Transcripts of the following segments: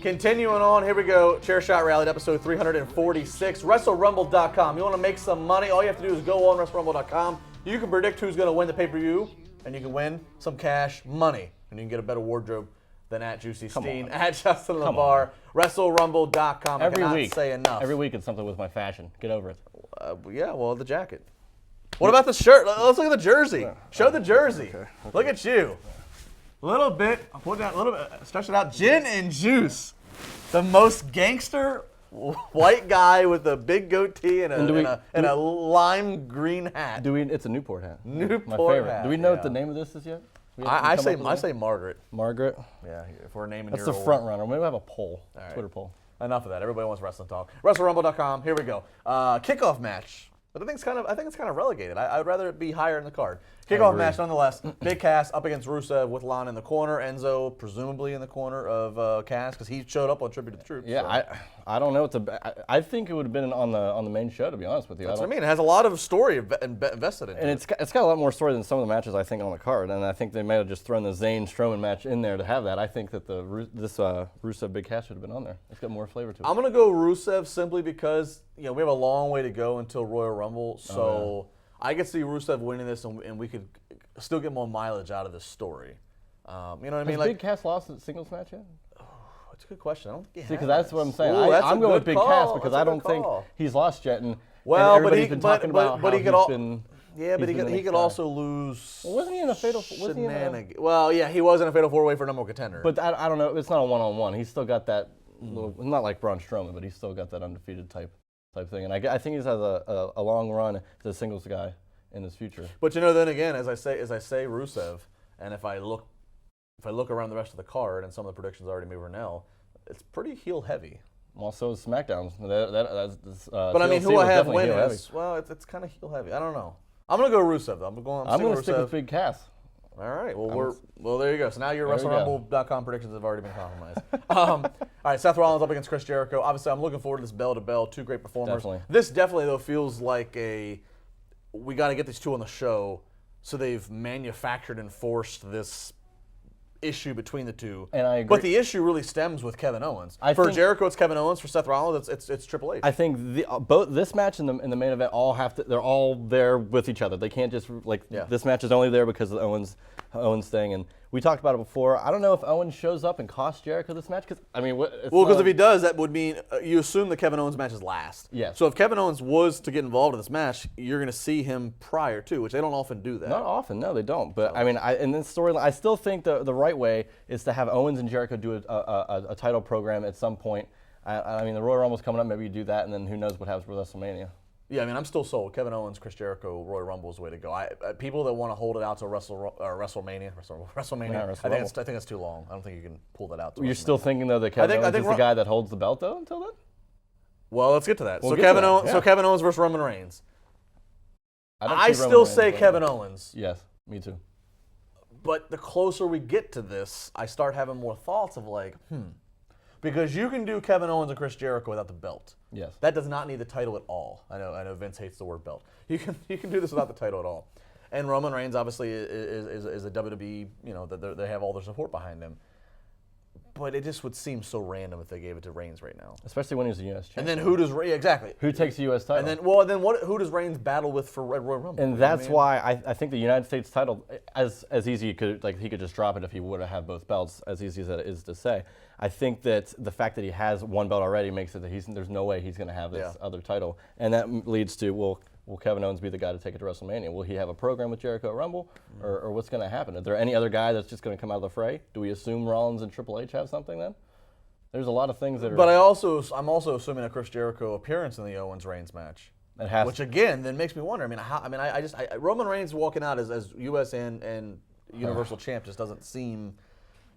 Continuing on, here we go. Chair Shot Rally, episode 346. WrestleRumble.com. You want to make some money? All you have to do is go on WrestleRumble.com. You can predict who's going to win the pay-per-view, and you can win some cash money. And you can get a better wardrobe than at Juicy Steen, at Justin LaBar, WrestleRumble.com. Every week. Say enough. Every week it's something with my fashion. Get over it. Yeah, well, the jacket. What about the shirt? Let's look at the jersey. Show the jersey. Okay. Look at you. A little bit. I'll put that a little bit. Stretch it out. Gin and juice. The most gangster white guy with a big goatee and a lime green hat. It's a Newport hat. Newport my favorite. hat. Do we know what the name of this is yet? I say Margaret. Margaret. Yeah, if we're naming. That's the front runner. Maybe we'll have a poll. Right. Twitter poll. Enough of that. Everybody wants wrestling talk. WrestleRumble.com. Here we go. Kickoff match. But I think it's kind of relegated. I'd rather it be higher in the card. Kickoff match nonetheless. Big Cass up against Rusev with Lana in the corner. Enzo presumably in the corner of Cass because he showed up on Tribute to the Troops. Yeah, so. I don't know. I think it would have been on the main show, to be honest with you. That's what I mean. It has a lot of story invested in it. And it's got a lot more story than some of the matches I think on the card. And I think they may have just thrown the Zayn Strowman match in there to have that. I think that this Rusev Big Cass should have been on there. It's got more flavor to it. I'm gonna go Rusev simply because we have a long way to go until Royal Rumble. So I could see Rusev winning this, and we could still get more mileage out of this story. You know what I mean? Has Big Cass lost the singles match yet? That's a good question. I don't think he has. See, because that's what I'm saying. Ooh, I'm going with Big Cass because I don't think he's lost yet. And everybody's been talking about how he's been. Yeah, but he could also lose. Well, wasn't he in a fatal? Well, yeah, he was in a fatal four-way for number one contender. But I don't know. It's not a one-on-one. He's still got that. Not like Braun Strowman, but he's still got that undefeated type thing. And I think he has a long run as a singles guy in his future. But then again, as I say Rusev, and if I look around the rest of the card and some of the predictions already made Renell, it's pretty heel heavy. Well, so is SmackDown. But I mean, who I have winning is, well, it's kind of heel heavy. I don't know. I'm gonna go Rusev though. I'm going to stick with Big Cass. All right. Well, there you go. So now your WrestleRumble.com predictions have already been compromised. All right. Seth Rollins up against Chris Jericho. Obviously, I'm looking forward to this bell to bell. Two great performers. Definitely. This definitely though feels like we got to get these two on the show. So they've manufactured and forced this issue between the two. And I agree. But the issue really stems with Kevin Owens. For Jericho, it's Kevin Owens. For Seth Rollins, it's Triple H. I think both this match and the main event they're all there with each other. They can't just this match is only there because of the Owens thing. And we talked about it before. I don't know if Owens shows up and costs Jericho this match because if he does, that would mean you assume the Kevin Owens match is last. Yes. So if Kevin Owens was to get involved in this match, you're going to see him prior to, which they don't often do that. Not often, no, they don't. But in this storyline, I still think the right way is to have Owens and Jericho do a title program at some point. I mean, the Royal Rumble's coming up. Maybe you do that, and then who knows what happens with WrestleMania. Yeah, I mean, I'm still sold. Kevin Owens, Chris Jericho, Royal Rumble is the way to go. People that want to hold it out to WrestleMania, I think it's too long. I don't think you can pull that out. You're still thinking though that Kevin Owens is the guy that holds the belt though until then? Well, let's get to that. So Kevin Owens versus Roman Reigns. I still say Kevin Owens. Yes, me too. But the closer we get to this, I start having more thoughts of because you can do Kevin Owens and Chris Jericho without the belt. Yes. That does not need the title at all. I know Vince hates the word belt. You can do this without the title at all. And Roman Reigns obviously is a WWE, that they have all their support behind him. But it just would seem so random if they gave it to Reigns right now. Especially when he's a U.S. champion. And then who takes the U.S. title? And then who does Reigns battle with for Royal Rumble? And that's why I think the United States title, as easy he could just drop it if he would have had both belts, as easy as that is to say. I think that the fact that he has one belt already makes it that there's no way he's going to have this other title. And that leads to, will Kevin Owens be the guy to take it to WrestleMania? Will he have a program with Jericho at Rumble? Or what's going to happen? Is there any other guy that's just going to come out of the fray? Do we assume Rollins and Triple H have something then? There's a lot of things that are... But I'm also assuming a Chris Jericho appearance in the Owens-Reigns match. Which again then makes me wonder. Roman Reigns walking out as U.S. and Universal Champ just doesn't seem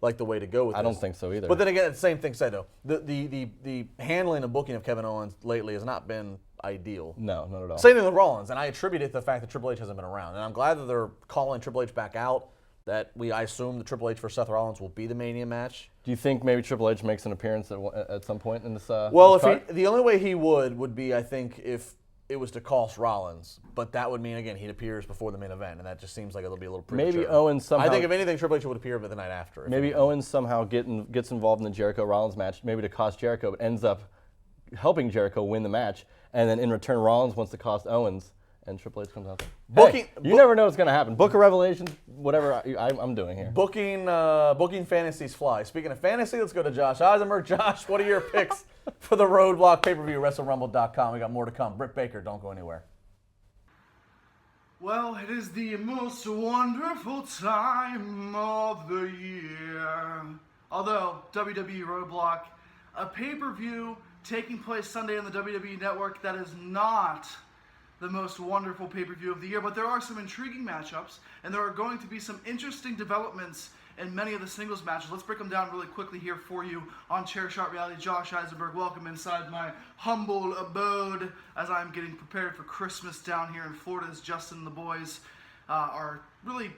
like the way to go with this. I don't think so either. But then again, the same thing said though. The handling and booking of Kevin Owens lately has not been ideal. No, not at all. Same thing with Rollins, and I attribute it to the fact that Triple H hasn't been around. And I'm glad that they're calling Triple H back out. I assume the Triple H for Seth Rollins will be the Mania match. Do you think maybe Triple H makes an appearance at some point in this? The only way he would be, I think, if it was to cost Rollins, but that would mean, again, he appears before the main event, and that just seems like it'll be a little premature. Maybe Owens somehow... I think if anything, Triple H would appear the night after. Maybe Owens somehow gets involved in the Jericho-Rollins match, maybe to cost Jericho, but ends up helping Jericho win the match, and then in return, Rollins wants to cost Owens, and Triple H comes out there. Hey, you never know what's going to happen. Book a Revelation, whatever I'm doing here. Booking fantasies fly. Speaking of fantasy, let's go to Josh Eisenberg. Josh, what are your picks for the Roadblock pay-per-view, WrestleRumble.com? We got more to come. Britt Baker, don't go anywhere. Well, it is the most wonderful time of the year. Although, WWE Roadblock, a pay-per-view taking place Sunday on the WWE Network, that is not the most wonderful pay-per-view of the year, but there are some intriguing matchups, and there are going to be some interesting developments in many of the singles matches. Let's break them down really quickly here for you on Chairshot Reality. Josh Eisenberg, welcome inside my humble abode as I'm getting prepared for Christmas down here in Florida, as Justin and the boys are really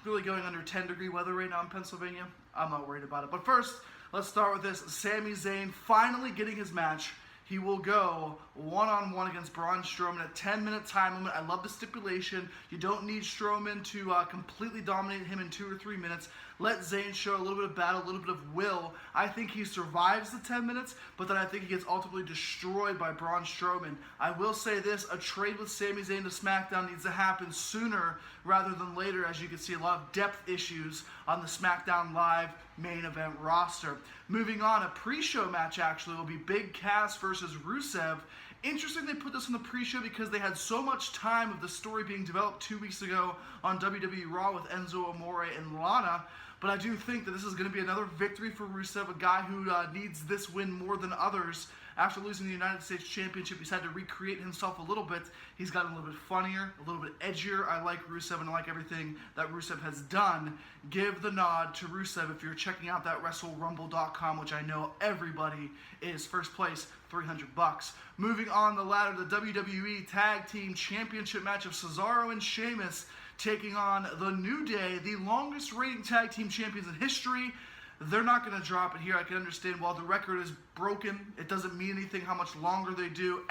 going under 10-degree weather right now in Pennsylvania. I'm not worried about it. But first, let's start with this. Sami Zayn finally getting his match. He will go one-on-one against Braun Strowman at 10-minute time limit. I love the stipulation. You don't need Strowman to completely dominate him in 2 or 3 minutes. Let Zayn show a little bit of battle, a little bit of will. I think he survives the 10 minutes, but then I think he gets ultimately destroyed by Braun Strowman. I will say this, a trade with Sami Zayn to SmackDown needs to happen sooner rather than later, as you can see a lot of depth issues on the SmackDown Live main event roster. Moving on, a pre-show match actually will be Big Cass versus Rusev. Interesting they put this on the pre-show because they had so much time of the story being developed 2 weeks ago on WWE Raw with Enzo Amore and Lana. But I do think that this is going to be another victory for Rusev, a guy who needs this win more than others. After losing the United States Championship, he's had to recreate himself a little bit. He's gotten a little bit funnier, a little bit edgier. I like Rusev and I like everything that Rusev has done. Give the nod to Rusev if you're checking out that WrestleRumble.com, which I know everybody is first place, $300. Moving on the ladder, the WWE Tag Team Championship match of Cesaro and Sheamus taking on The New Day, the longest reigning tag team champions in history. They're not going to drop it here. I can understand while the record is broken, it doesn't mean anything how much longer they do.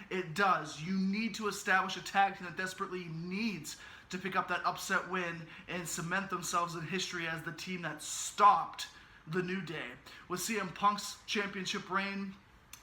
It does. You need to establish a tag team that desperately needs to pick up that upset win and cement themselves in history as the team that stopped The New Day. With CM Punk's championship reign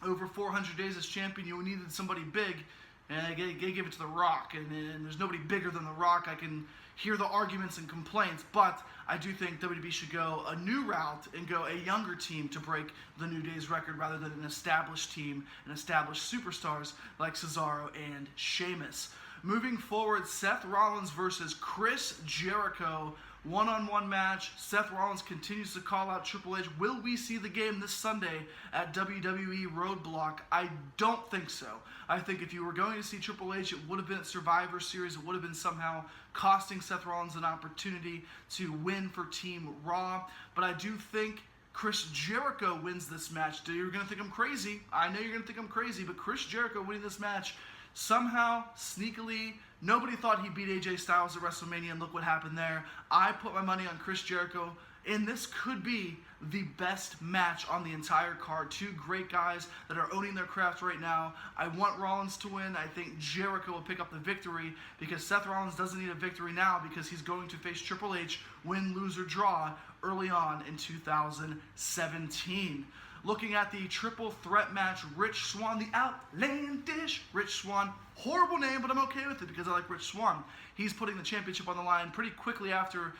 over 400 days as champion, you needed somebody big. And I gave it to The Rock, and there's nobody bigger than The Rock. I can hear the arguments and complaints, but I do think WWE should go a new route and go a younger team to break the New Day's record rather than an established team and established superstars like Cesaro and Sheamus. Moving forward, Seth Rollins versus Chris Jericho. One-on-one match. Seth Rollins continues to call out Triple H. Will we see the game this Sunday at WWE Roadblock? I don't think so. I think if you were going to see Triple H, it would have been at Survivor Series. It would have been somehow costing Seth Rollins an opportunity to win for Team Raw. But I do think Chris Jericho wins this match. You're going to think I'm crazy. I know you're going to think I'm crazy, but Chris Jericho winning this match somehow, sneakily, nobody thought he'd beat AJ Styles at WrestleMania, and look what happened there. I put my money on Chris Jericho, and this could be the best match on the entire card. Two great guys that are owning their craft right now. I want Rollins to win. I think Jericho will pick up the victory because Seth Rollins doesn't need a victory now because he's going to face Triple H, win, lose, or draw early on in 2017. Looking at the triple threat match, Rich Swann, the outlandish Rich Swann. Horrible name, but I'm okay with it because I like Rich Swann. He's putting the championship on the line pretty quickly after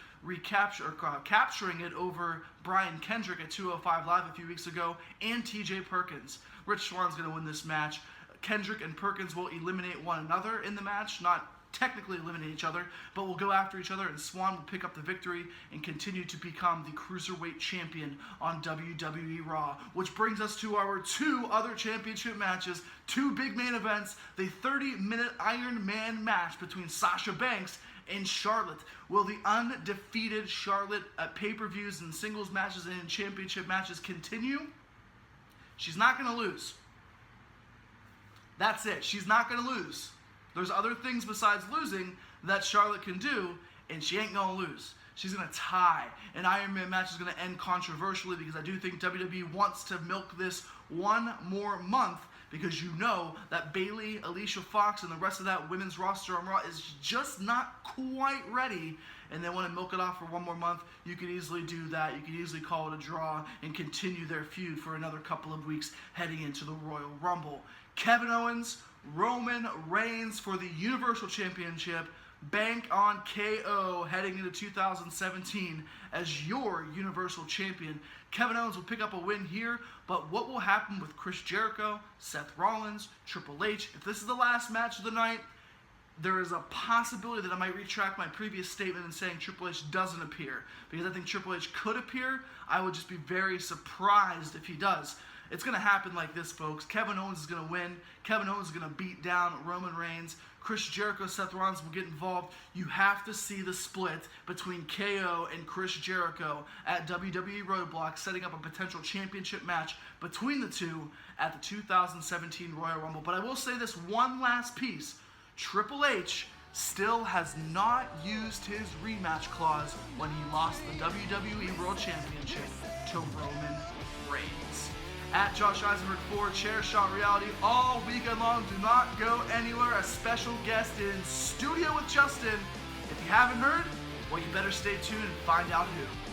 capturing it over Brian Kendrick at 205 Live a few weeks ago and TJ Perkins. Rich Swann's going to win this match. Kendrick and Perkins will eliminate one another in the match, not technically eliminate each other, but will go after each other, and Swann will pick up the victory and continue to become the Cruiserweight Champion on WWE Raw. Which brings us to our two other championship matches, two big main events, the 30-minute Iron Man match between Sasha Banks and Charlotte. Will the undefeated Charlotte at pay-per-views and singles matches and in championship matches continue? She's not going to lose. That's it. She's not going to lose. There's other things besides losing that Charlotte can do, and she ain't going to lose. She's going to tie. An Iron Man match is going to end controversially because I do think WWE wants to milk this one more month because you know that Bayley, Alicia Fox, and the rest of that women's roster on Raw is just not quite ready, and they want to milk it off for one more month. You could easily do that. You could easily call it a draw and continue their feud for another couple of weeks heading into the Royal Rumble. Kevin Owens, Roman Reigns for the Universal Championship. Bank on KO heading into 2017 as your Universal Champion. Kevin Owens will pick up a win here, but what will happen with Chris Jericho, Seth Rollins, Triple H? If this is the last match of the night, there is a possibility that I might retract my previous statement in saying Triple H doesn't appear, because I think Triple H could appear. I would just be very surprised if he does. It's going to happen like this, folks. Kevin Owens is going to win. Kevin Owens is going to beat down Roman Reigns. Chris Jericho, Seth Rollins will get involved. You have to see the split between KO and Chris Jericho at WWE Roadblock, setting up a potential championship match between the two at the 2017 Royal Rumble. But I will say this one last piece. Triple H still has not used his rematch clause when he lost the WWE World Championship to Roman Reigns. At Josh Eisenberg for Chair Shot Reality all weekend long. Do not go anywhere. A special guest in studio with Justin. If you haven't heard, well, you better stay tuned and find out who.